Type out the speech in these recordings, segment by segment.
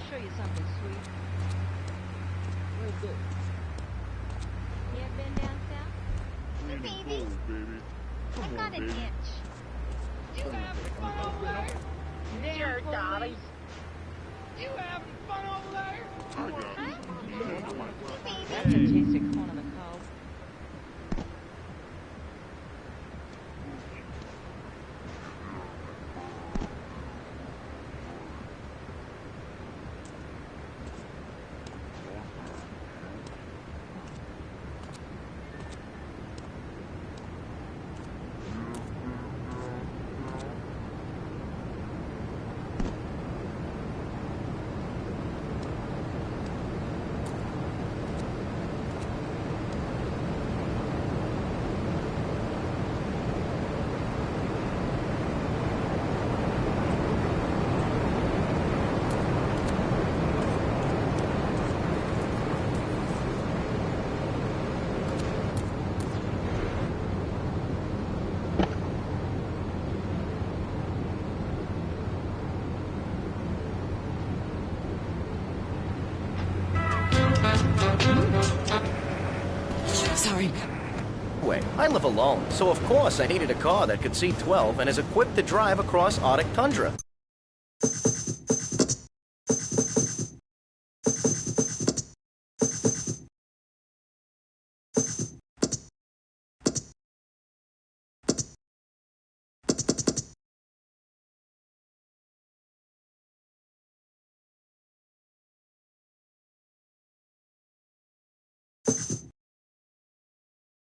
show you something sweet. Where's this? You ever been down south? Hey, baby. I've got an itch. You having fun over there? Sure, darling. You having fun over there? That's a tasty corn on the cob. Sorry. Wait, I live alone, so of course I needed a car that could see 12 and is equipped to drive across Arctic tundra.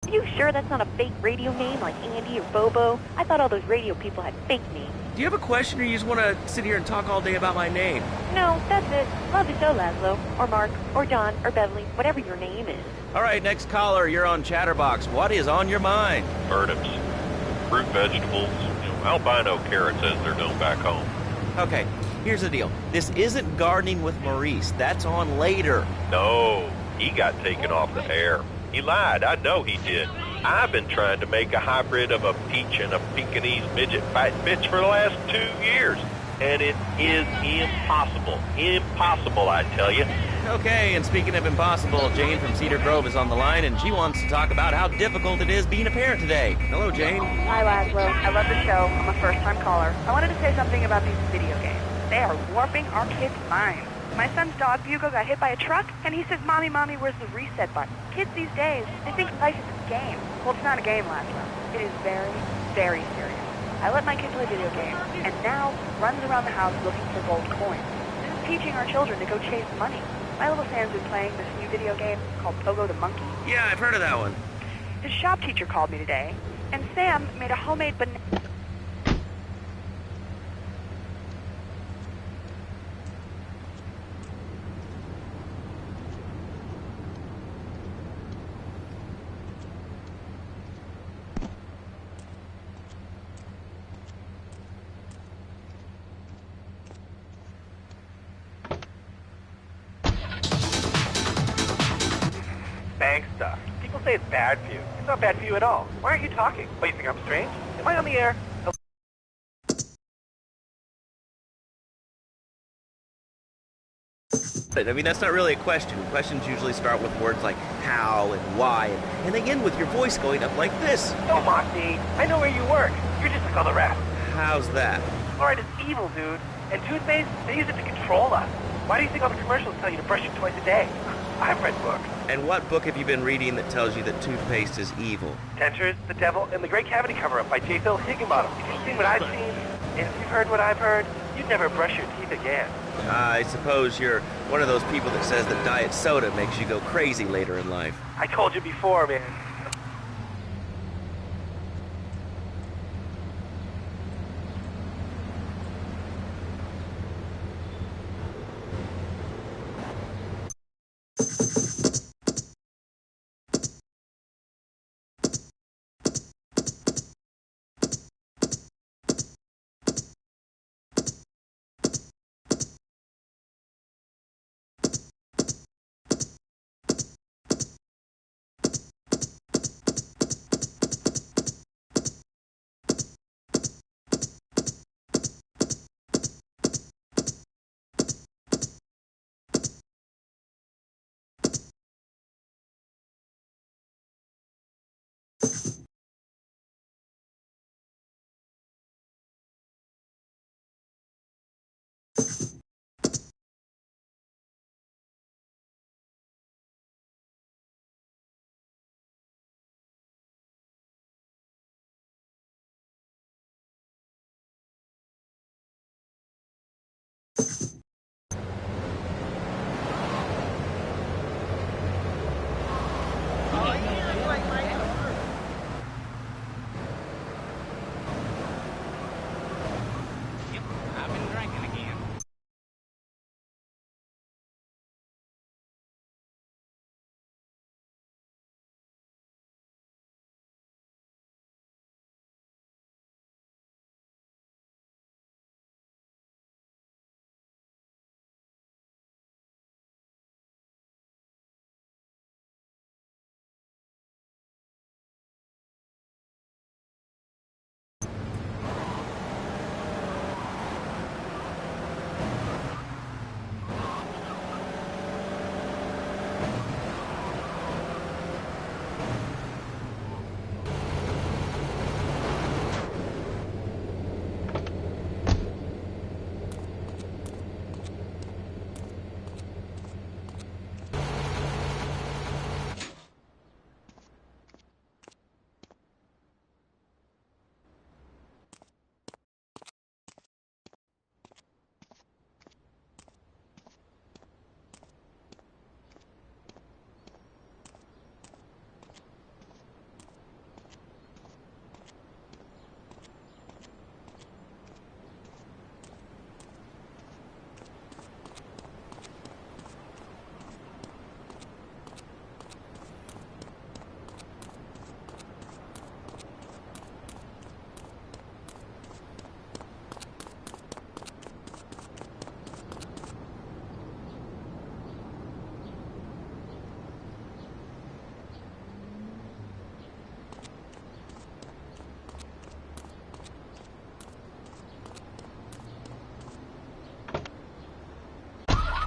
Are you sure that's not a fake radio name like Andy or Bobo? I thought all those radio people had fake names. Do you have a question, or you just want to sit here and talk all day about my name? No, that's it. Love the show, Laszlo. Or Mark. Or John. Or Beverly. Whatever your name is. All right, next caller, you're on Chatterbox. What is on your mind? Turnips, fruit, vegetables, albino carrots as they're known back home. Okay, here's the deal. This isn't Gardening with Maurice. That's on later. No, he got taken off the air. He lied, I know he did. I've been trying to make a hybrid of a peach and a Pekingese midget fight bitch for the last 2 years. And it is impossible. Impossible, I tell you. Okay, and speaking of impossible, Jane from Cedar Grove is on the line, and she wants to talk about how difficult it is being a parent today. Hello, Jane. Hi, Laszlo. I love the show. I'm a first-time caller. I wanted to say something about these video games. They are warping our kids' minds. My son's dog, Bugle, got hit by a truck, and he says, Mommy, Mommy, where's the reset button? Kids these days, they think life is a game. Well, it's not a game, Laszlo. It is very, very serious. I let my kid play video games, and now runs around the house looking for gold coins. This is teaching our children to go chase money. My little Sam's been playing this new video game called Pogo the Monkey. Yeah, I've heard of that one. His shop teacher called me today, and Sam made a homemade banana. Bank stuff. People say it's bad for you. It's not bad for you at all. Why aren't you talking? What, you think I'm strange? Am I on the air? I mean, that's not really a question. Questions usually start with words like how and why, and they end with your voice going up like this. Don't mock me. I know where you work. You're just like all the rest. How's that? Fluoride is evil, dude. And toothpaste, they use it to control us. Why do you think all the commercials tell you to brush it twice a day? I've read books. And what book have you been reading that tells you that toothpaste is evil? Dentures, the Devil, and the Great Cavity Cover-Up by J. Phil Higginbottom. If you've seen what I've seen, and if you've heard what I've heard, you'd never brush your teeth again. I suppose you're one of those people that says that diet soda makes you go crazy later in life. I told you before, man.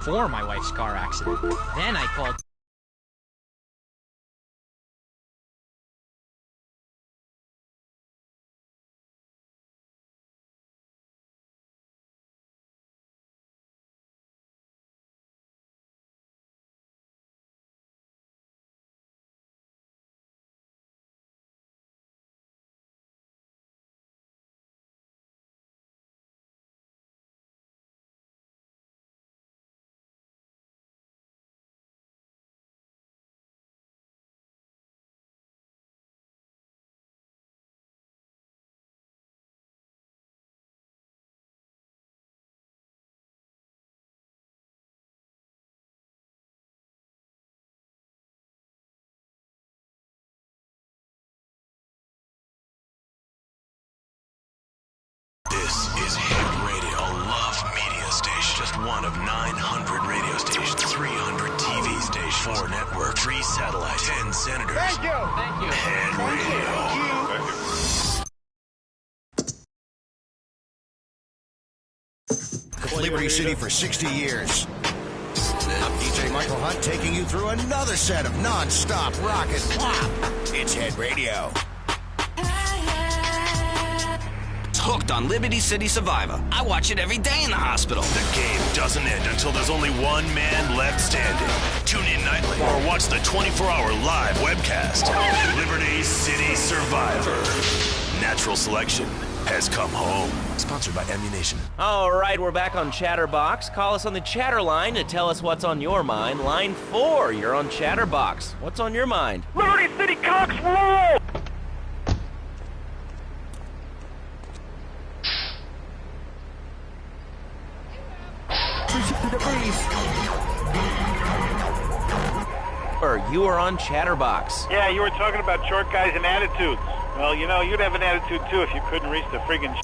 before my wife's car accident. Then I called... This is Hit Radio, a love media station. Just one of 900 radio stations, 300 TV stations, 4 networks, 3 satellites, 10 senators. Thank you. Thank you. Hit Radio. Liberty City for 60 years. I'm DJ Michael Hunt taking you through another set of non-stop rock and pop. It's Hit Radio. Hooked on Liberty City Survivor. I watch it every day in the hospital. The game doesn't end until there's only one man left standing. Tune in nightly or watch the 24-hour live webcast. Liberty City Survivor. Natural selection has come home. Sponsored by Ammunition. All right, we're back on Chatterbox. Call us on the chatter line to tell us what's on your mind. Line 4, you're on Chatterbox. What's on your mind? Liberty City Cox rule! Or you are on Chatterbox. Yeah, you were talking about short guys and attitudes. Well, you know, you'd have an attitude too if you couldn't reach the friggin'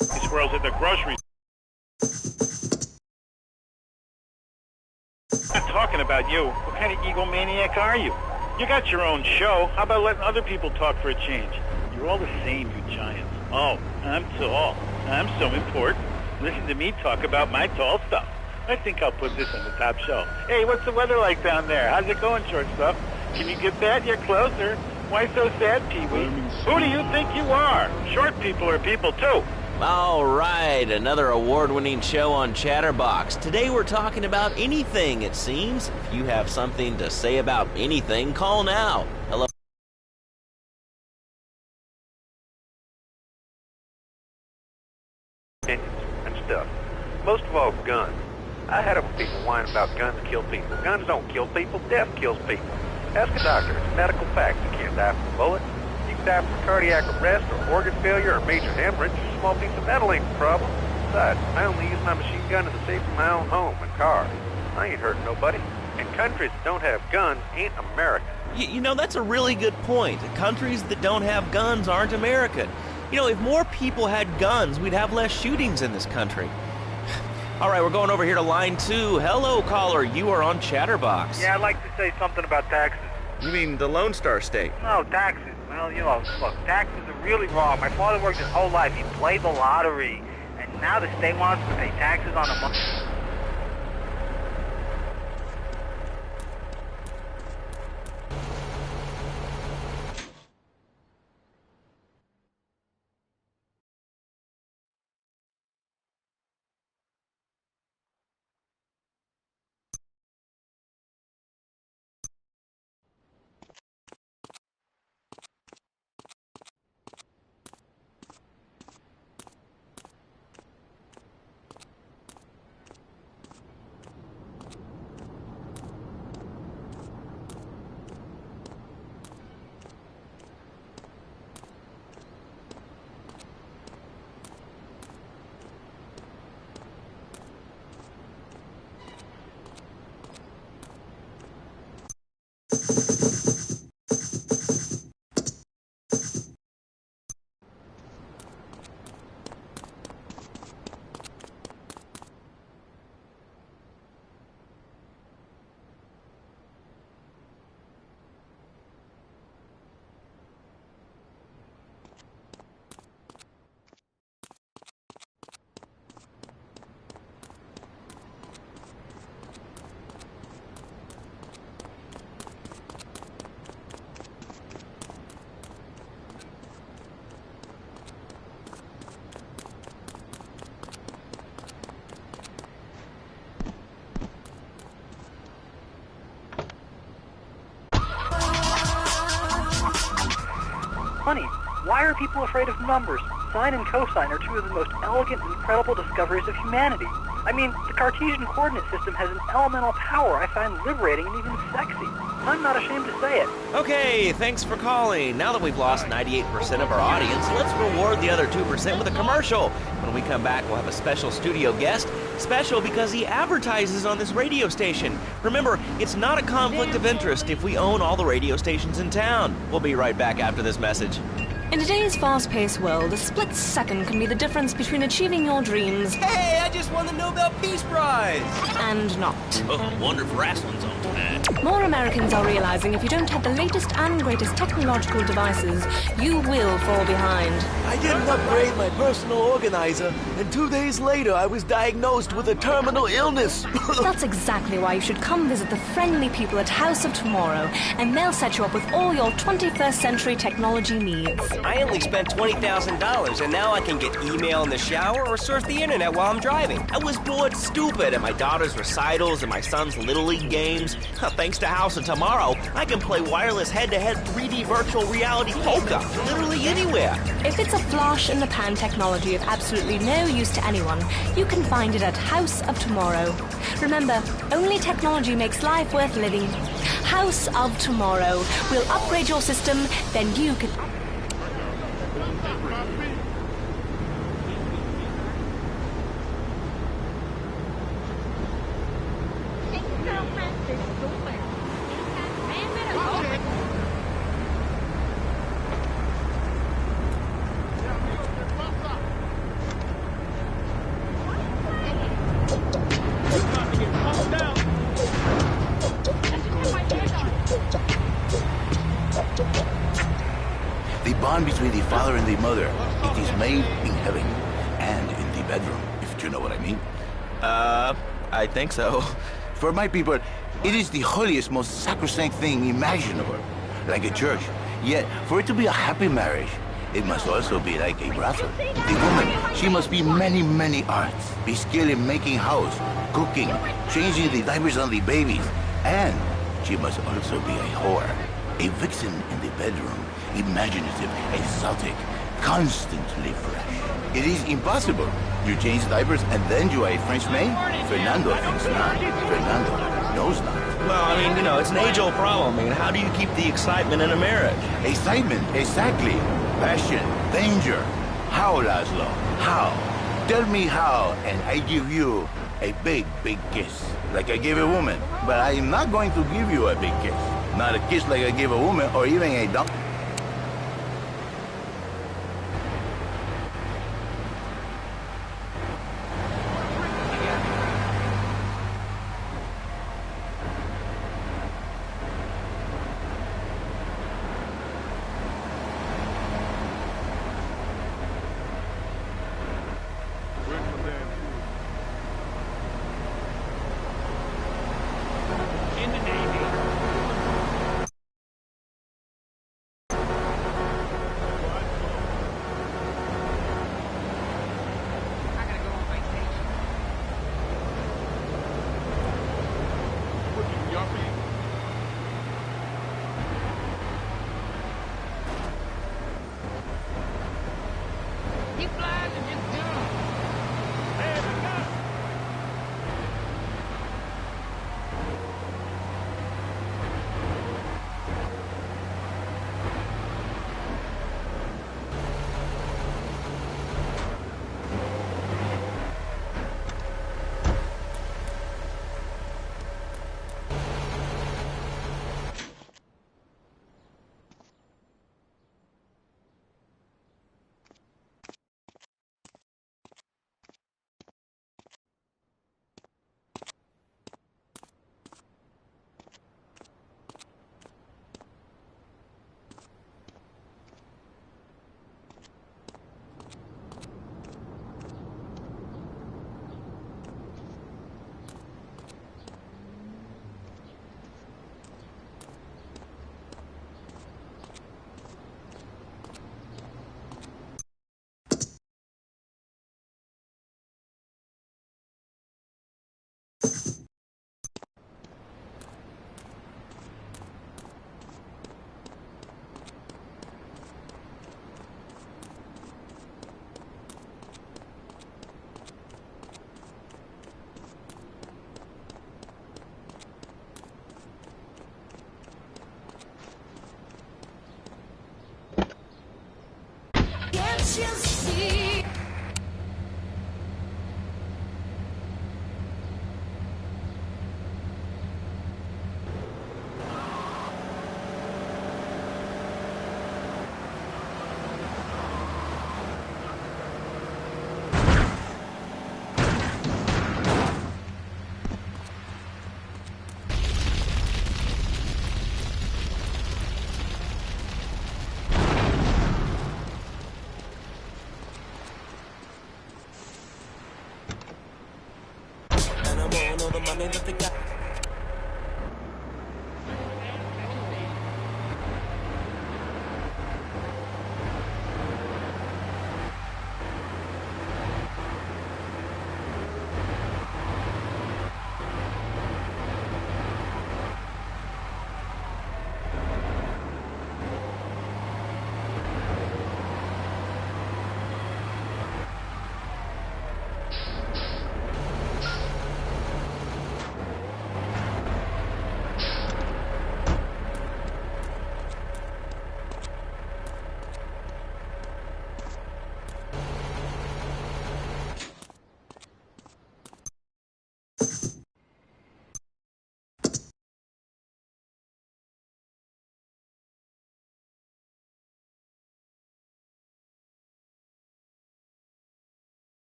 squirrels at the grocery. I'm not talking about you. What kind of egomaniac are you? You got your own show. How about letting other people talk for a change? You're all the same, you giants. Oh, I'm tall. I'm so important. Listen to me talk about my tall stuff. I think I'll put this on the top shelf. Hey, what's the weather like down there? How's it going, short stuff? Can you get that? You're closer. Why so sad, Pee-wee? Who do you think you are? Short people are people, too. All right, another award-winning show on Chatterbox. Today we're talking about anything, it seems. If you have something to say about anything, call now. Hello. And stuff. Most of all, guns. I had a people whine about guns kill people. Guns don't kill people. Death kills people. Ask a doctor. It's a medical fact. You can't die from a bullet. You can die from cardiac arrest or organ failure or major hemorrhage. A small piece of metal ain't the problem. Besides, I only use my machine gun in the safety of my own home and car. I ain't hurting nobody. And countries that don't have guns ain't America. You know, that's a really good point. Countries that don't have guns aren't American. You know, if more people had guns, we'd have less shootings in this country. All right, we're going over here to line 2. Hello, caller. You are on Chatterbox. Yeah, I'd like to say something about taxes. You mean the Lone Star State? No, taxes. Well, you know, look, taxes are really wrong. My father worked his whole life. He played the lottery. And now the state wants to pay taxes on the money. Honey, why are people afraid of numbers? Sine and cosine are two of the most elegant and incredible discoveries of humanity. I mean, the Cartesian coordinate system has an elemental power I find liberating and even sexy. I'm not ashamed to say it. Okay, thanks for calling. Now that we've lost 98% of our audience, let's reward the other 2% with a commercial. When we come back, we'll have a special studio guest. Special because he advertises on this radio station. Remember, it's not a conflict of interest if we own all the radio stations in town. We'll be right back after this message. In today's fast-paced world, a split second can be the difference between achieving your dreams... Hey, I just won the Nobel Peace Prize! ...and not. Oh, wonder if wrestling's on tonight. More Americans are realizing if you don't have the latest and greatest technological devices, you will fall behind. I didn't upgrade my personal organizer, and 2 days later I was diagnosed with a terminal illness. That's exactly why you should come visit the friendly people at House of Tomorrow, and they'll set you up with all your 21st century technology needs. I only spent $20,000, and now I can get email in the shower or surf the internet while I'm driving. I was bored stupid at my daughter's recitals and my son's Little League games. Thanks to House of Tomorrow, I can play wireless head-to-head 3D virtual reality poker literally anywhere. If it's a flash-in-the-pan technology of absolutely no use to anyone, you can find it at House of Tomorrow. Remember, only technology makes life worth living. House of Tomorrow. We'll upgrade your system, then you can... The bond between the father and the mother, it is made in heaven and in the bedroom, if you know what I mean. I think so. For my people, it is the holiest, most sacrosanct thing imaginable, like a church. Yet, for it to be a happy marriage, it must also be like a brothel. The woman, she must be many, many arts, be skilled in making house, cooking, changing the diapers on the babies, and she must also be a whore, a vixen in the bedroom, imaginative, exotic, constantly fresh. It is impossible. You change diapers and then you are a French maid? Fernando thinks not. Fernando knows not. Well, I mean, you know, it's an age-old problem. I mean, how do you keep the excitement in a marriage? Excitement, exactly. Passion, danger. How, Laszlo? How? Tell me how, and I give you a big, big kiss. Like I gave a woman. But I am not going to give you a big kiss. Not a kiss like I gave a woman or even a dunk.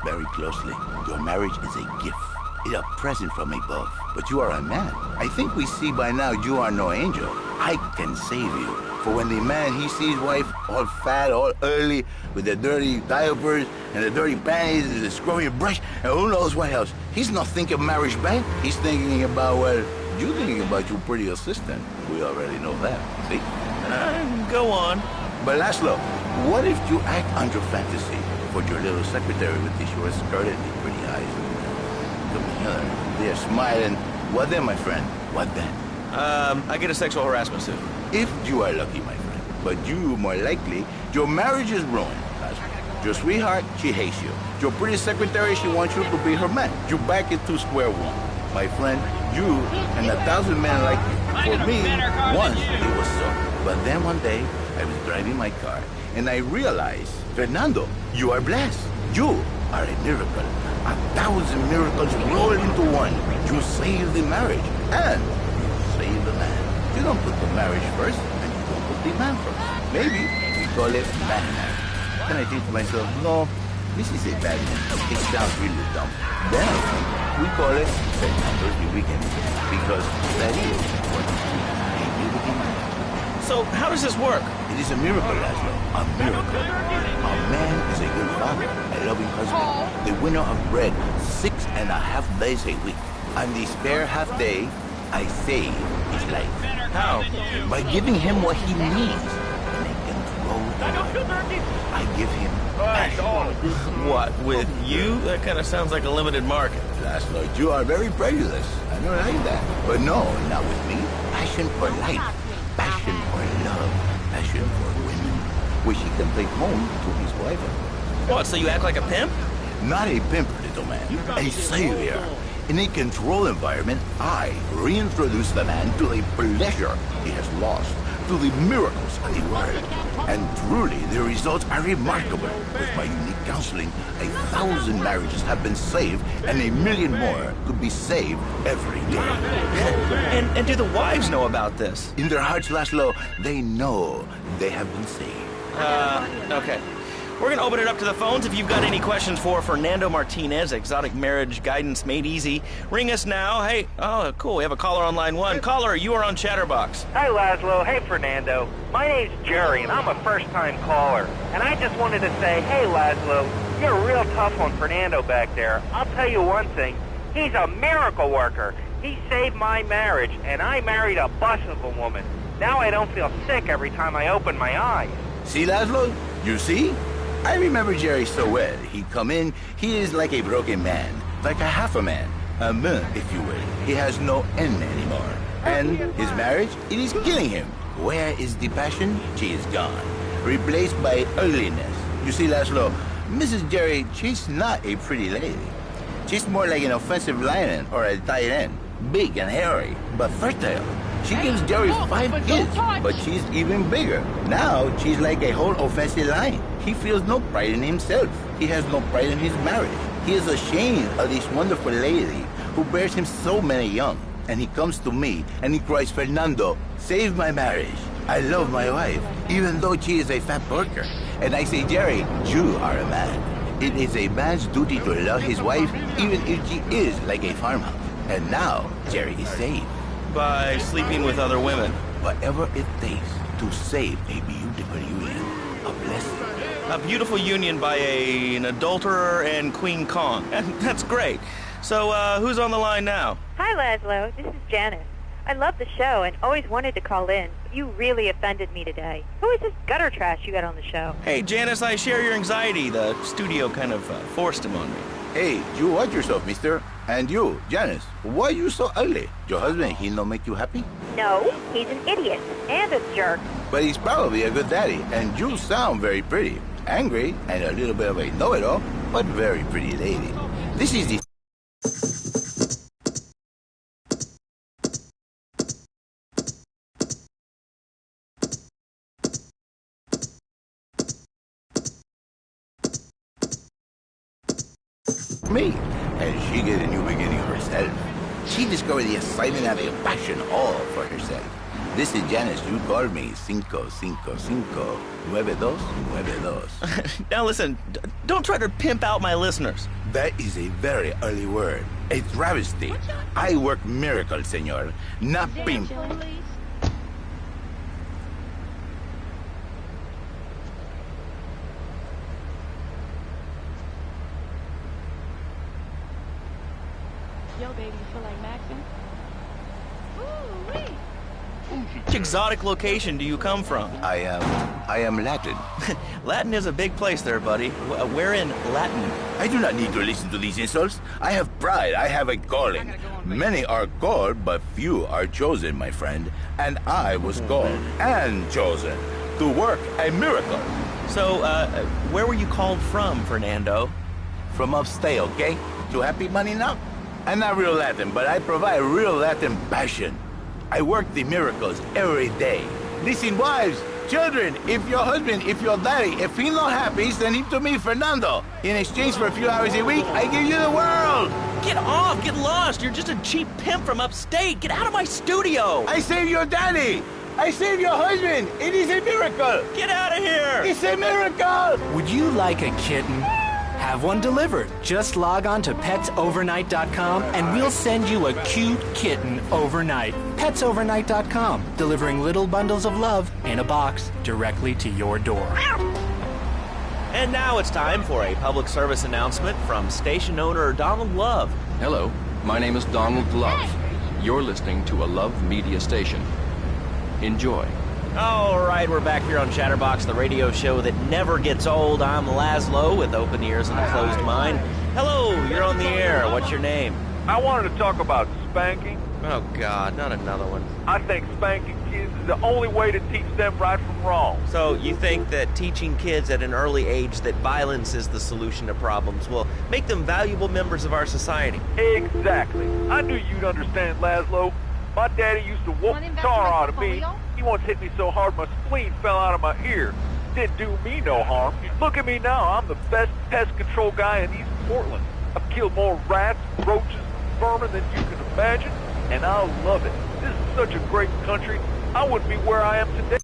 Very closely. Your marriage is a gift. It's a present from above. But you are a man. I think we see by now you are no angel. I can save you. For when the man, he sees wife all fat, all early, with the dirty diapers and the dirty panties and the scrubby brush, and who knows what else. He's not thinking marriage bank. He's thinking about, well, you thinking about your pretty assistant. We already know that, see? Go on. But Laszlo, what if you act on your fantasy for your little secretary with the short skirt and the pretty eyes? Come here, they're smiling. What then, my friend? What then? I get a sexual harassment suit. If you are lucky, my friend. But you, more likely, your marriage is ruined. Laszlo. Your sweetheart, she hates you. Your pretty secretary, she wants you to be her man. You back into square one. My friend, you and 1,000 men like you. For me, once it was so. But then one day, I was driving my car, and I realized, Fernando, you are blessed. You are a miracle. 1,000 miracles rolled into one. You saved the marriage, and you saved the man. You don't put the marriage first, and you don't put the man first. Maybe we call it man marriage. Then I think to myself, no, this is a bad name. It sounds really dumb. Then I think we call it Fernando's the Weekend, because that is what it is. So, how does this work? It is a miracle, Laszlo. A miracle. A man is a good father, a loving husband, the winner of bread 6.5 days a week. On the spare half day, I save his life. How? By giving him what he needs. And I control him. I give him passion. What, with you? That kind of sounds like a limited market. Laszlo, you are very prejudiced. I don't like that. But no, not with me. Passion for life. Passion for love, passion for women, which he can take home to his wife. What, so you act like a pimp? Not a pimp, little man, a savior. In a control environment, I reintroduce the man to the pleasure he has lost, to the miracles of the world. And truly, the results are remarkable. With my unique counseling, 1,000 marriages have been saved, and 1,000,000 more could be saved every day. And do the wives know about this? In their hearts, Laszlo, they know they have been saved. Okay. We're going to open it up to the phones. If you've got any questions for Fernando Martinez, Exotic Marriage Guidance Made Easy, ring us now. Hey, oh, cool, we have a caller on line 1. Caller, you are on Chatterbox. Hi, Laszlo. Hey, Fernando. My name's Jerry, and I'm a first-time caller. And I just wanted to say, hey, Laszlo, you're a real tough one, Fernando back there. I'll tell you one thing. He's a miracle worker. He saved my marriage, and I married a bus of a woman. Now I don't feel sick every time I open my eyes. See, Laszlo? You see? I remember Jerry so well. He'd come in, he is like a broken man, like a half a man, a man, if you will. He has no end anymore. And his marriage, it is killing him. Where is the passion? She is gone. Replaced by ugliness. You see, Laszlo, Mrs. Jerry, she's not a pretty lady. She's more like an offensive lion or a tight end. Big and hairy, but fertile. She gives Jerry 5 kids, but she's even bigger. Now, she's like a whole offensive lion. He feels no pride in himself. He has no pride in his marriage. He is ashamed of this wonderful lady who bears him so many young. And he comes to me and he cries, Fernando, save my marriage. I love my wife, even though she is a fat porker. And I say, Jerry, you are a man. It is a man's duty to love his wife, even if she is like a farmhouse. And now, Jerry is saved. By sleeping with other women. Whatever it takes to save a beautiful union. A blessing. A beautiful union by an adulterer and Queen Kong. That's great. So, who's on the line now? Hi, Laszlo. This is Janice. I love the show and always wanted to call in, but you really offended me today. Who is this gutter trash you got on the show? Hey, Janice, I share your anxiety. The studio kind of forced him on me. Hey, you watch yourself, mister. And you, Janice, why are you so ugly? Your husband, he not make you happy? No, he's an idiot and a jerk. But he's probably a good daddy, and you sound very pretty. Angry, and a little bit of a know-it-all, but very pretty lady. This is the... me, and she get a new beginning herself. She discovered the excitement and the passion all for herself. This is Janice. You call me 555 9292. Now listen, don't try to pimp out my listeners. That is a very early word. A travesty. I work miracles, senor, not pimp. Yo, baby, you feel like maxing? Ooh-wee. Which exotic location do you come from? I am Latin. Latin is a big place there, buddy. Where in Latin? I do not need to listen to these insults. I have pride. I have a calling. Many are called, but few are chosen, my friend. And I was called and chosen to work a miracle. So, where were you called from, Fernando? From upstate, okay? To happy money now? I'm not real Latin, but I provide real Latin passion. I work the miracles every day. Listen, wives, children, if your husband, if your daddy, if he's not happy, send him to me, Fernando. In exchange for a few hours a week, I give you the world. Get off, get lost. You're just a cheap pimp from upstate. Get out of my studio. I save your daddy. I save your husband. It is a miracle. Get out of here. It's a miracle. Would you like a kitten? Have one delivered. Just log on to petsovernight.com and we'll send you a cute kitten overnight. Petsovernight.com, delivering little bundles of love in a box directly to your door. And now it's time for a public service announcement from station owner Donald Love. Hello, my name is Donald Love. You're listening to a Love Media station. Enjoy. All right, we're back here on Chatterbox, the radio show that never gets old. I'm Laszlo with open ears and a closed mind. Hello, you're on the air. What's your name? I wanted to talk about spanking. Oh, God, not another one. I think spanking kids is the only way to teach them right from wrong. So you think that teaching kids at an early age that violence is the solution to problems will make them valuable members of our society? Exactly. I knew you'd understand, Laszlo. My daddy used to whoop the tar out of me. He once hit me so hard my spleen fell out of my ear. Didn't do me no harm. Look at me now. I'm the best pest control guy in East Portland. I've killed more rats, roaches, vermin than you can imagine, and I love it. This is such a great country. I wouldn't be where I am today.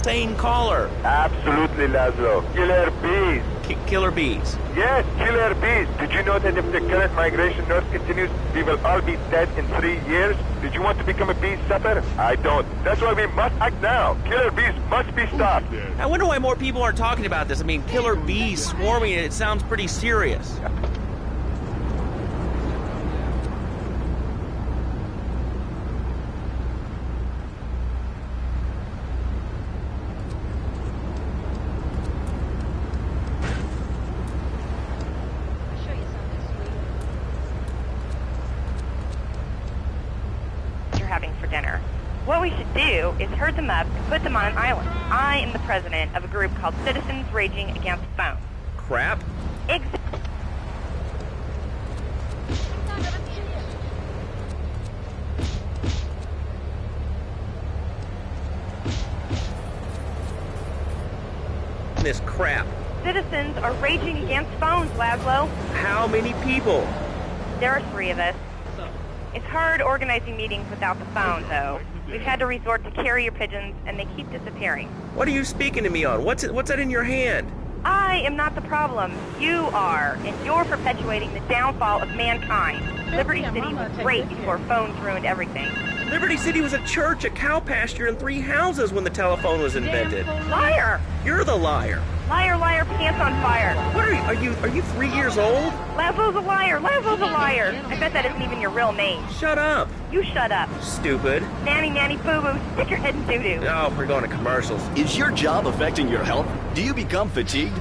Sane caller. Absolutely, Laszlo. Killer bees. Killer bees. Yes, killer bees. Did you know that if the current migration north continues, we will all be dead in 3 years? Did you want to become a bee stopper? I don't. That's why we must act now. Killer bees must be stopped. I wonder why more people aren't talking about this. I mean, killer bees swarming, it sounds pretty serious. having for dinner. What we should do is herd them up and put them on an island. I am the president of a group called Citizens Raging Against Phones. Crap? This crap. Citizens are raging against phones, Laszlo. How many people? There are 3 of us. It's hard organizing meetings without the phone, though. We've had to resort to carrier pigeons, and they keep disappearing. What are you speaking to me on? What's that in your hand? I am not the problem. You are, and you're perpetuating the downfall of mankind. Liberty City was great before phones ruined everything. Liberty City was a church, a cow pasture, and 3 houses when the telephone was invented. Liar! You're the liar. Liar, liar, pants on fire. What are you 3 years old? Laszlo's a liar. Laszlo's a liar. I bet that isn't even your real name. Shut up. You shut up. Stupid. Nanny, nanny, boo-boo, stick your head in doo-doo. Oh, we're going to commercials. Is your job affecting your health? Do you become fatigued?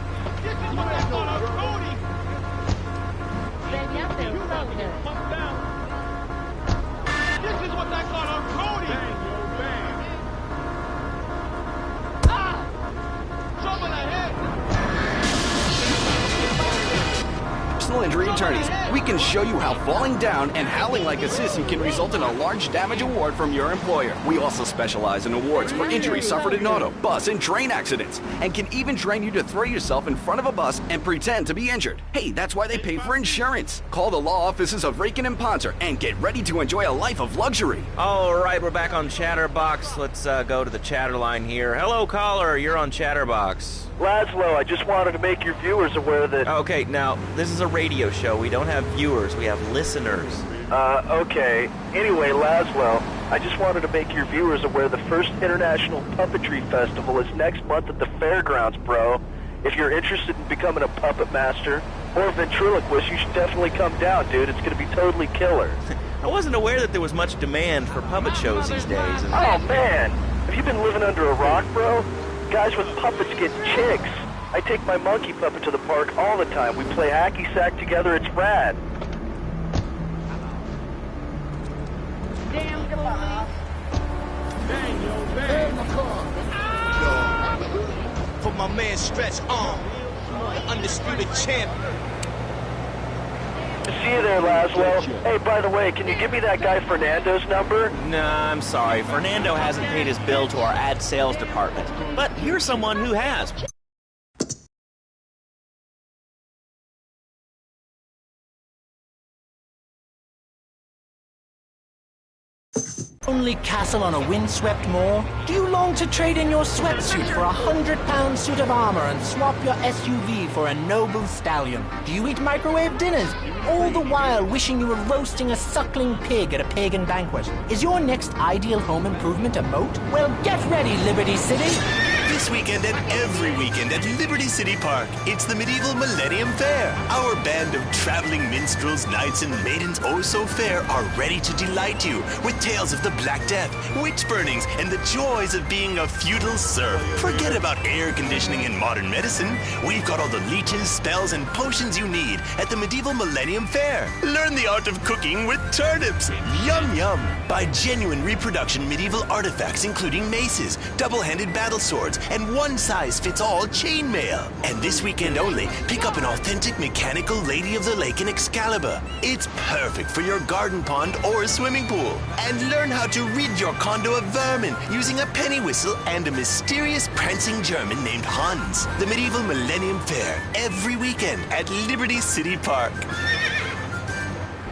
Personal injury attorneys, we can show you how falling down and howling like a sissy can result in a large damage award from your employer. We also specialize in awards for injuries suffered in auto, bus, and train accidents, and can even train you to throw yourself in front of a bus and pretend to be injured. Hey, that's why they pay for insurance. Call the law offices of Rakin and Ponter and get ready to enjoy a life of luxury. All right, we're back on Chatterbox. Let's go to the chatter line here. Hello, caller. You're on Chatterbox. Laszlo, I just wanted to make your viewers aware that... Okay, now, this is a radio show. We don't have viewers. We have listeners. Okay. Anyway, Laszlo, I just wanted to make your viewers aware the first International Puppetry Festival is next month at the fairgrounds, bro. If you're interested in becoming a puppet master or a ventriloquist, you should definitely come down, dude. It's going to be totally killer. I wasn't aware that there was much demand for puppet shows these days. Oh, man. Have you been living under a rock, bro? Guys with puppets get chicks. I take my monkey puppet to the park all the time. We play hacky sack together. It's rad. Damn police. Bang, yo, bang. For my man Stretch Arm, the undisputed champion. See you there, Laszlo. Hey, by the way, can you give me that guy Fernando's number? Nah, I'm sorry. Fernando hasn't paid his bill to our ad sales department. But here's someone who has. Only castle on a windswept moor? Do you long to trade in your sweatsuit for a 100-pound suit of armor and swap your SUV for a noble stallion? Do you eat microwave dinners, all the while wishing you were roasting a suckling pig at a pagan banquet? Is your next ideal home improvement a moat? Well, get ready, Liberty City! This weekend and every weekend at Liberty City Park, it's the Medieval Millennium Fair. Our band of traveling minstrels, knights, and maidens oh so fair are ready to delight you with tales of the Black Death, witch burnings, and the joys of being a feudal serf. Forget about air conditioning and modern medicine. We've got all the leeches, spells, and potions you need at the Medieval Millennium Fair. Learn the art of cooking with turnips. Yum yum. Buy genuine reproduction medieval artifacts including maces, double-handed battle swords, and one-size-fits-all chainmail. And this weekend only, pick up an authentic mechanical Lady of the Lake in Excalibur. It's perfect for your garden pond or swimming pool. And learn how to rid your condo of vermin using a penny whistle and a mysterious prancing German named Hans. The Medieval Millennium Fair, every weekend at Liberty City Park.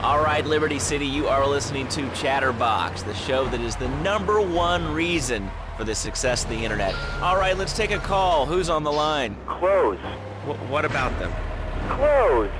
All right, Liberty City, you are listening to Chatterbox, the show that is the #1 reason for the success of the internet. All right, let's take a call. Who's on the line? Clothes. What about them? Clothes.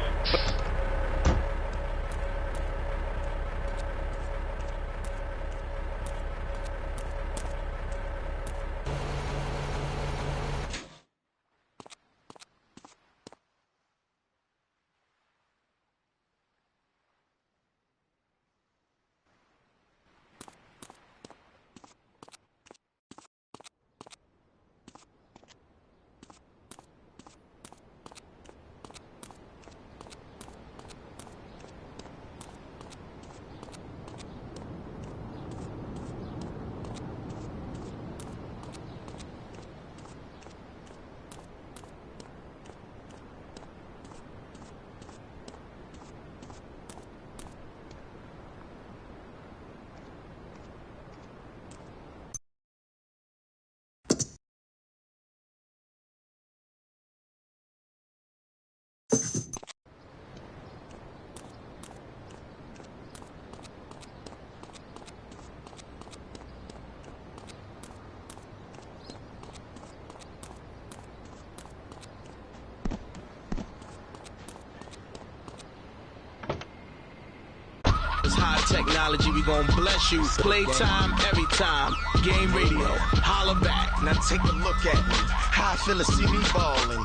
High technology, we gon' bless you. Playtime, every time. Game radio, holla back. Now take a look at me. How I feel to see me ballin'.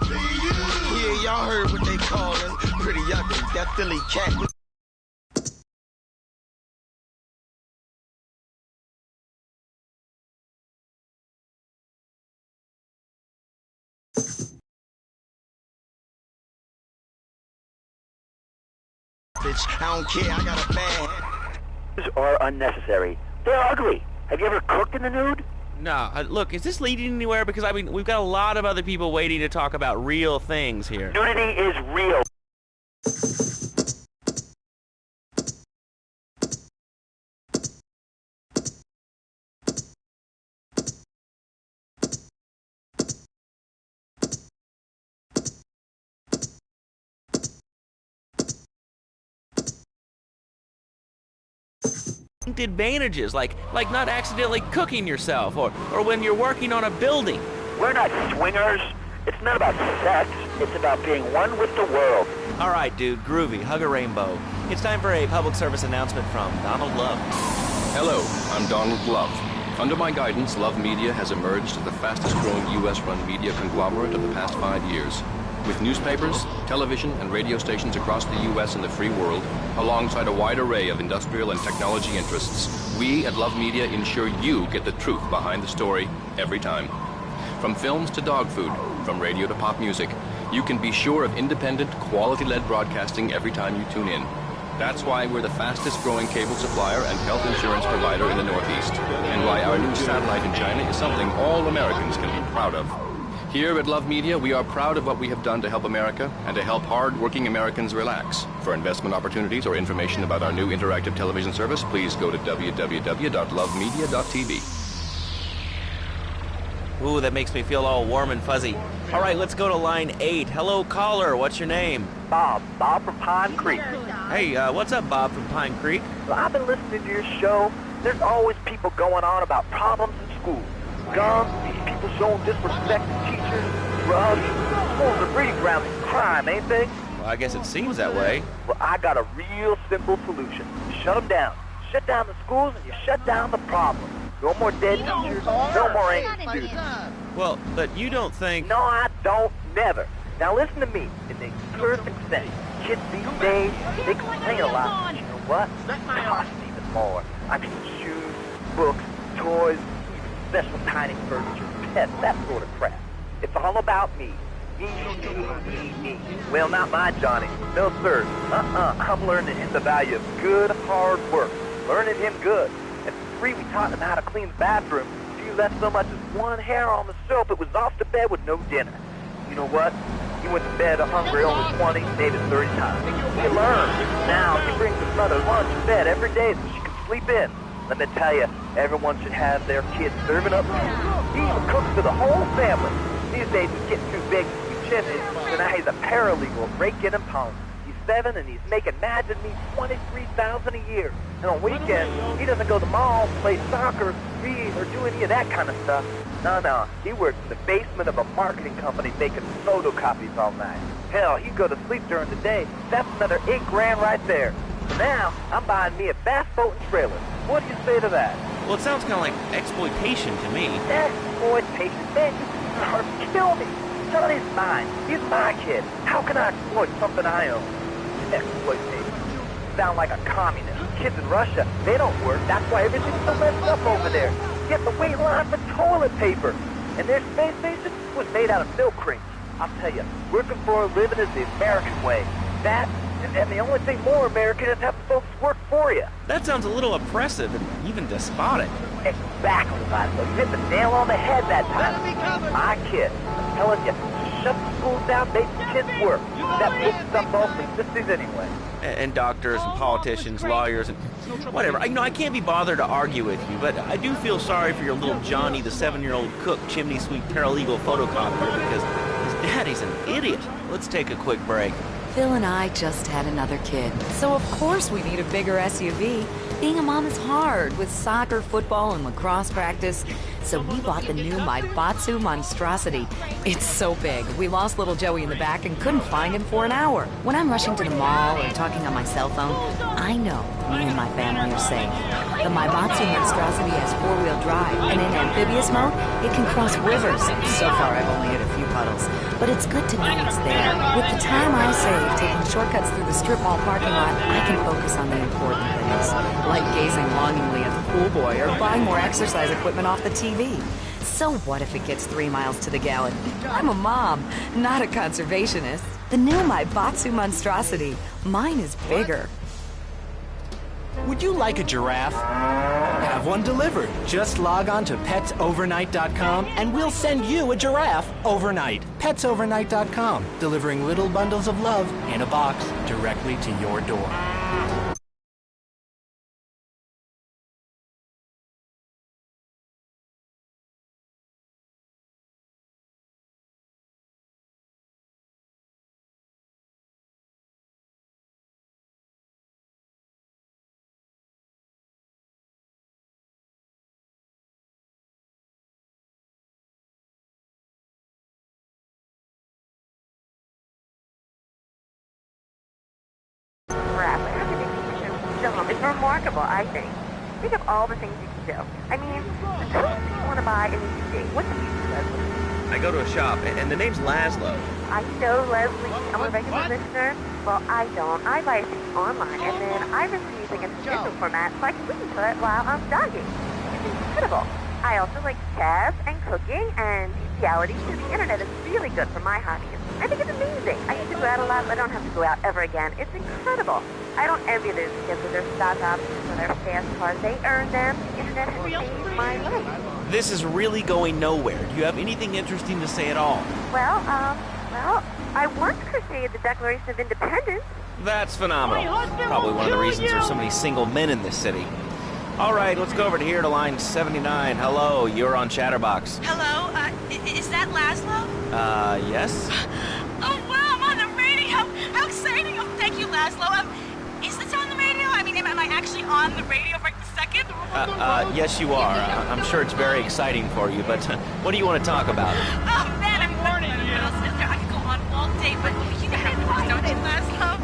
Yeah, y'all heard what they callin'. Pretty ugly, that Philly cat with bitch. I don't care, I got a bad. Are unnecessary. They're ugly. Have you ever cooked in the nude? No, look, is this leading anywhere? Because, I mean, we've got a lot of other people waiting to talk about real things here. Nudity is real. Advantages, like not accidentally cooking yourself, or when you're working on a building. We're not swingers. It's not about sex. It's about being one with the world. All right, dude, groovy. Hug a rainbow. It's time for a public service announcement from Donald Love. Hello, I'm Donald Love. Under my guidance, Love Media has emerged as the fastest-growing U.S.-run media conglomerate of the past 5 years. With newspapers, television, and radio stations across the U.S. and the free world, alongside a wide array of industrial and technology interests, we at Love Media ensure you get the truth behind the story every time. From films to dog food, from radio to pop music, you can be sure of independent, quality-led broadcasting every time you tune in. That's why we're the fastest-growing cable supplier and health insurance provider in the Northeast, and why our new satellite in China is something all Americans can be proud of. Here at Love Media, we are proud of what we have done to help America and to help hard-working Americans relax. For investment opportunities or information about our new interactive television service, please go to www.lovemedia.tv. Ooh, that makes me feel all warm and fuzzy. All right, let's go to line 8. Hello, caller. What's your name? Bob from Pine Creek. Hey, what's up, Bob from Pine Creek? Well, I've been listening to your show. There's always people going on about problems in school. Guns, these people showing disrespect to teachers, drugs. Schools are breeding grounds for crime, ain't they? Well, I guess it seems that way. Well, I got a real simple solution. Shut them down. Shut down the schools and you shut down the problem. No more dead teachers, no more angry students. Well, but you don't think... No, I don't, never. Now listen to me. It makes perfect sense. Kids these days, they complain a lot. But you know what? It costs even more. I mean, shoes, books, toys, special tiny furniture, pets, that sort of crap. It's all about me. Me. Well, not my Johnny. No, sir. I'm learning him the value of good, hard work. Learning him good. And for free, we taught him how to clean the bathroom. If you left so much as one hair on the soap, it was off to bed with no dinner. You know what? He went to bed hungry over 20, maybe 30 times. He learned. Now, he brings his mother lunch to bed every day so she can sleep in. Let me tell you, everyone should have their kids serving up food. He even cooks for the whole family. These days he's getting too big to keep chimneys, so now he's a paralegal breaking and pounding. He's 7 and he's making Imagine Me $23,000 a year. And on weekends, he doesn't go to the mall, play soccer, read, or do any of that kind of stuff. No, he works in the basement of a marketing company making photocopies all night. Hell, he'd go to sleep during the day. That's another $8 grand right there. So now, I'm buying me a bass boat and trailer. What do you say to that? Well, it sounds kind of like exploitation to me. Exploitation? Man, you start to kill me. Johnny's mine. He's my kid. How can I exploit something I own? Exploitation. Sound like a communist. Kids in Russia, they don't work. That's why everything's so messed up over there. Get the wait line for toilet paper. And their space station was made out of milk crates. I'll tell you, working for a living is the American way. That, and the only thing more American is having folks work for you. That sounds a little oppressive and even despotic. Exactly, Laszlo. You hit the nail on the head that time. My kid. I'm telling you, shut the schools down, make the kids work. That puts stuff off for sisters anyway. And doctors and politicians, lawyers, and whatever. I can't be bothered to argue with you, but I do feel sorry for your little Johnny, the 7-year-old cook, chimney sweep, paralegal photocopier, because his daddy's an idiot. Let's take a quick break. Phil and I just had another kid, so of course we need a bigger SUV. Being a mom is hard with soccer, football, and lacrosse practice. So we bought the new Maibatsu monstrosity. It's so big, we lost little Joey in the back and couldn't find him for an hour. When I'm rushing to the mall or talking on my cell phone, I know me and my family are safe. The Maibatsu monstrosity has four-wheel drive, and in amphibious mode, it can cross rivers. So far, I've only hit a few puddles, but it's good to know it's there. With the time I save taking shortcuts through the strip mall parking lot, I can focus on the important things, like gazing longingly at the pool boy or buying more exercise equipment off the TV. So what if it gets 3 miles to the gallon? I'm a mom, not a conservationist. The new Maibatsu monstrosity. Mine is bigger. Would you like a giraffe? Have one delivered. Just log on to petsovernight.com and we'll send you a giraffe overnight. Petsovernight.com, delivering little bundles of love in a box directly to your door. It's remarkable, I think. Think of all the things you can do. I mean, suppose you want to buy a new CD. What do you do, Leslie? I go to a shop, and the name's Laszlo. I know, Leslie. I'm a regular listener. Well, I don't. I buy a CD online, and then I listen to music in digital format so I can listen to it while I'm jogging. It's incredible. I also like chess and cooking and bestiality, so the internet is really good for my hobbies. I think it's amazing. I used to go out a lot, but I don't have to go out ever again. It's incredible. I don't envy those kids with their stock options or their fast cars. They earn them. The internet has saved my life. This is really going nowhere. Do you have anything interesting to say at all? Well, I once crocheted the Declaration of Independence. That's phenomenal. Probably one of the reasons there's so many single men in this city. All right, let's go over to here to line 79. Hello, you're on Chatterbox. Hello, is that Laszlo? Yes? Oh, wow, I'm on the radio. How exciting. Oh, thank you, Laszlo. Is this on the radio? I mean, am I actually on the radio right this second? Yes, you are. I'm sure it's very exciting for you, but what do you want to talk about? Oh, man, I could go on all day, but you have to, don't you, Laszlo?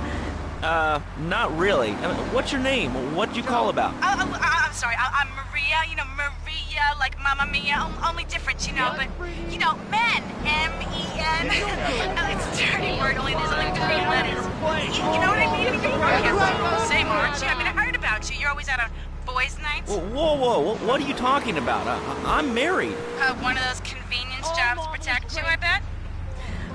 Not really. What's your name? What'd you call about? I'm sorry. I'm Maria. You know, Maria, like Mamma Mia. Only different, you know. But, you know, men. M-E-N. It's a dirty word. Only there's only 3 letters. You know what I mean? I mean, you're the same, aren't you? I mean, I heard about you. You're always out on boys' nights. Whoa. What are you talking about? I'm married. One of those convenience jobs to protect you, I bet?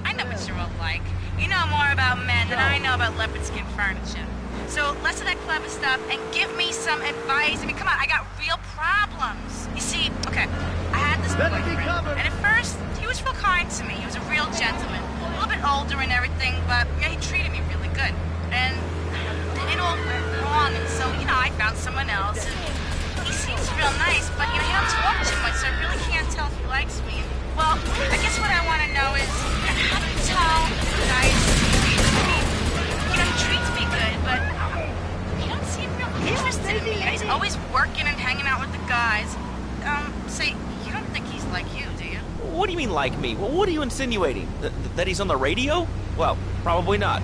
I know what you're all like. You know more about men than I know about leopard skin furniture. So less of that clever stuff and give me some advice. I mean, come on, I got real problems. You see, okay, I had this boyfriend, and at first, he was real kind to me. He was a real gentleman, a little bit older and everything, but you know, he treated me really good. And it all went wrong, and so, you know, I found someone else, and he seems real nice, but, you know, he don't talk too much, so I really can't tell if he likes me. Well, I guess what I want to know is, how do you tell the guy is serious? I mean, you know, he treats me good, but he don't seem real interested in me. You know, he's always working and hanging out with the guys. Say, you don't think he's like you, do you? What do you mean, like me? What are you insinuating? That he's on the radio? Well, probably not.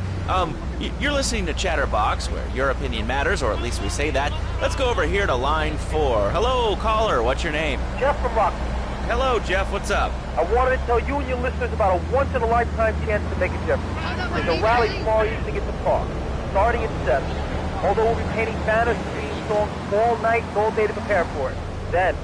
You're listening to Chatterbox, where your opinion matters, or at least we say that. Let's go over here to line 4. Hello, caller. What's your name? Jeff from Rock. Hello, Jeff. What's up? I wanted to tell you and your listeners about a once-in-a-lifetime chance to make a difference. There's a rally tomorrow evening at the park, starting at 7. Although we'll be painting banners and singing songs all night and all day to prepare for it. Then...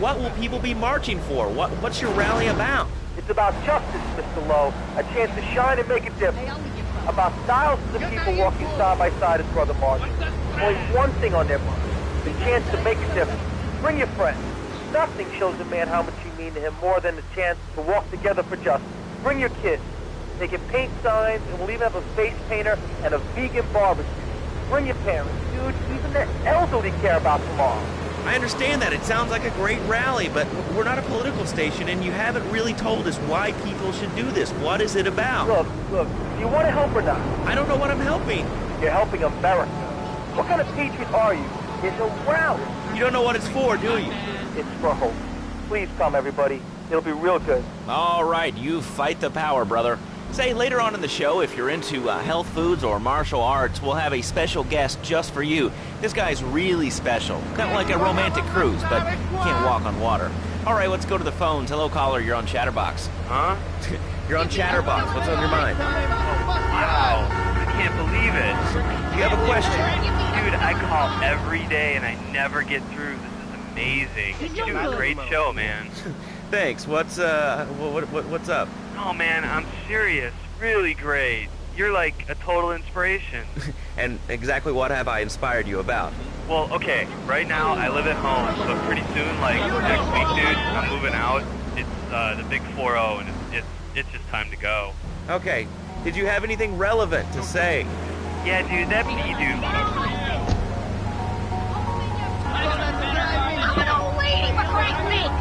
What will people be marching for? What's your rally about? It's about justice, Mr. Lowe. A chance to shine and make a difference. About thousands of people walking side by side as Brother March. Only one thing on their mind. The chance to make a difference. Bring your friends. Nothing shows a man how much you mean to him more than the chance to walk together for justice. Bring your kids. They can paint signs, and we'll even have a face painter and a vegan barbecue. Bring your parents, dude. Even the elderly care about tomorrow. I understand that. It sounds like a great rally, but we're not a political station, and you haven't really told us why people should do this. What is it about? Look, do you want to help or not? I don't know what I'm helping. You're helping America. What kind of patriot are you? It's a rally. You don't know what it's for, do you? It's for hope. Please come, everybody. It'll be real good. All right, you fight the power, brother. Say, later on in the show, if you're into health foods or martial arts, we'll have a special guest just for you. This guy's really special. Kind of like a romantic cruise, but can't walk on water. All right, let's go to the phones. Hello, caller. You're on Chatterbox. Huh? You're on Chatterbox. What's on your mind? Wow, I can't believe it. You have a question? Dude, I call every day and I never get through. This is amazing. You do a great show, man. Thanks. What's up? Oh, man, I'm serious. Really great. You're like a total inspiration. And exactly what have I inspired you about? Well, okay, right now I live at home, but pretty soon, like next week, dude, I'm moving out. It's the big 4-0, and it's just time to go. Okay. Did you have anything relevant to say? Yeah, dude, that me, dude. I'm an old lady, for Christ's sake!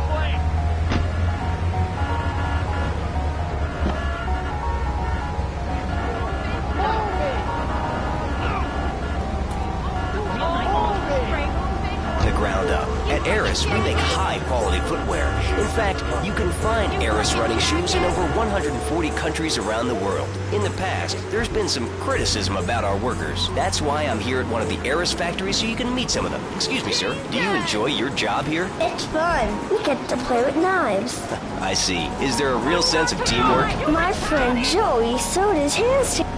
The ground up. At Eris, we make high-quality footwear. In fact, you can find Eris running shoes in over 140 countries around the world. In the past, there's been some criticism about our workers. That's why I'm here at one of the Eris factories so you can meet some of them. Excuse me, sir. Do you enjoy your job here? It's fun. We get to play with knives. I see. Is there a real sense of teamwork? My friend Joey sewed his hands together.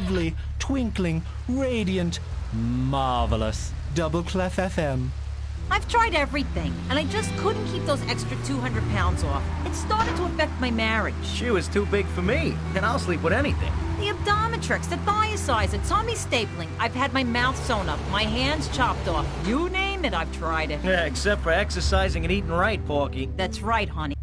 lovely, twinkling, radiant, marvelous Double Clef FM. I've tried everything, and I just couldn't keep those extra 200 pounds off. It started to affect my marriage. She was too big for me, and I'll sleep with anything. The Abdometrix, the thiazides, the tummy stapling. I've had my mouth sewn up, my hands chopped off. You name it, I've tried it. Yeah, except for exercising and eating right, Porky. That's right, honey.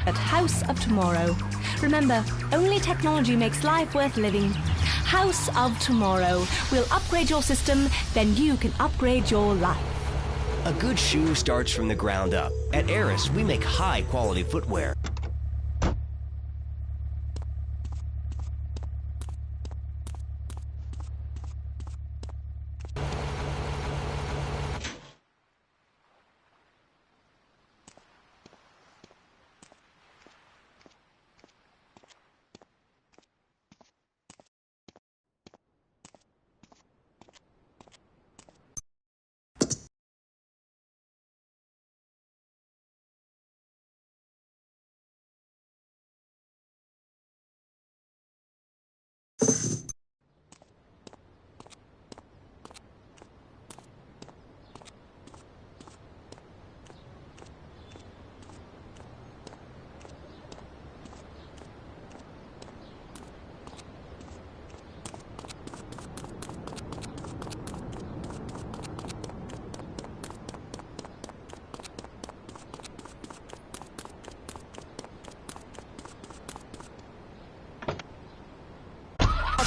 At House of Tomorrow. Remember, only technology makes life worth living. House of Tomorrow. We'll upgrade your system, then you can upgrade your life. A good shoe starts from the ground up. At Eris, we make high-quality footwear.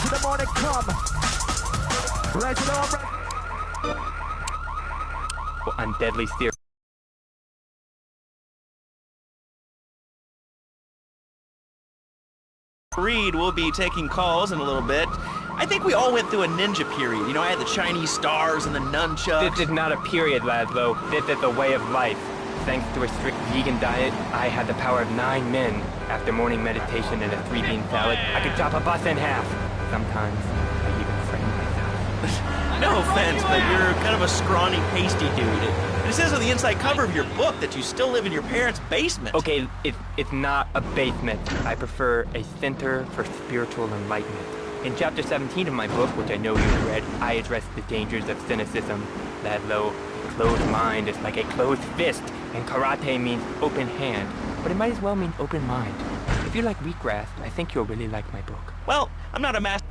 The morning come. Raise it on. On deadly steer. Reed will be taking calls in a little bit. I think we all went through a ninja period. You know, I had the Chinese stars and the nunchucks. This is not a period, Laszlo. This is a way of life. Thanks to a strict vegan diet, I had the power of 9 men. After morning meditation and a 3-bean salad, I could chop a bus in half. Sometimes, I even frame myself. No offense, but you're kind of a scrawny, pasty dude. It says on the inside cover of your book that you still live in your parents' basement. Okay, it's not a basement. I prefer a center for spiritual enlightenment. In chapter 17 of my book, which I know you've read, I address the dangers of cynicism. Laszlo, a closed mind is like a closed fist, and karate means open hand, but it might as well mean open mind. If you like wheatgrass, I think you'll really like my book. Well, I'm not a master.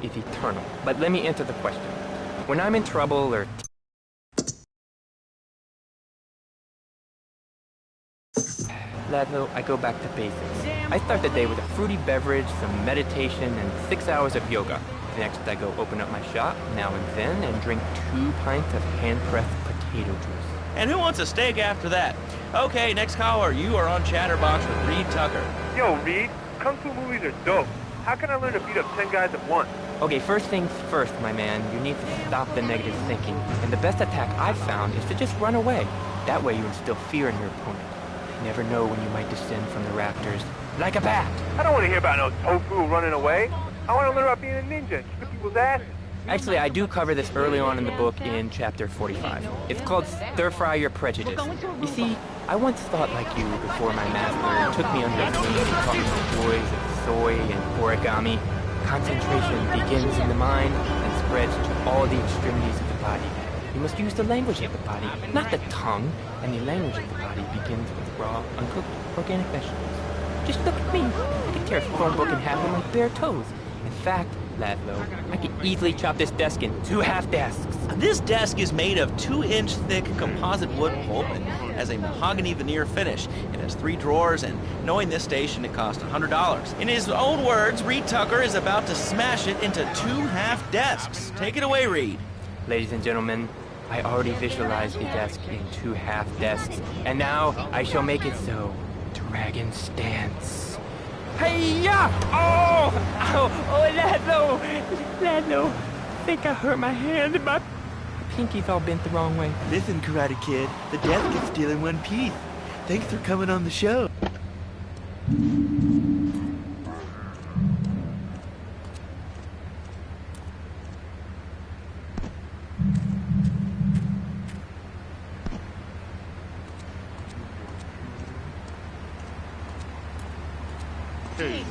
is eternal. But let me answer the question. When I'm in trouble or... Laszlo, I go back to basics. I start the day with a fruity beverage, some meditation, and 6 hours of yoga. Next, I go open up my shop, now and then, and drink 2 pints of hand-pressed potato juice. And who wants a steak after that? Okay, next caller, you are on Chatterbox with Reed Tucker. Yo, Reed, Kung Fu movies are dope. How can I learn to beat up 10 guys at once? Okay, first things first, my man. You need to stop the negative thinking. And the best attack I've found is to just run away. That way you instill fear in your opponent. You never know when you might descend from the rafters. Like a bat! I don't want to hear about no tofu running away. I want to learn about being a ninja and kick people's asses. Actually, I do cover this early on in the book in chapter 45. It's called Stir Fry Your Prejudice. You see, I once thought like you before my master took me under his wing and taught me the joys of soy and origami. Concentration begins in the mind and spreads to all the extremities of the body. You must use the language of the body, not the tongue, and the language of the body begins with raw, uncooked, organic vegetables. Just look at me. I can tear a phone book in half with my bare toes. In fact, Laszlo, I can easily chop this desk in 2 half desks. This desk is made of 2-inch thick composite wood pulp and has a mahogany veneer finish. It has 3 drawers, and knowing this station, it cost $100. In his own words, Reed Tucker is about to smash it into 2 half desks. Take it away, Reed. Ladies and gentlemen, I already visualized the desk in 2 half desks, and now I shall make it so. Dragon stance. Hey-ya! Oh! Ow! Oh, Laszlo! Laszlo! I think I hurt my hand and my pinky's all bent the wrong way. Listen, Karate Kid, the desk is still in one piece. Thanks for coming on the show. Hey,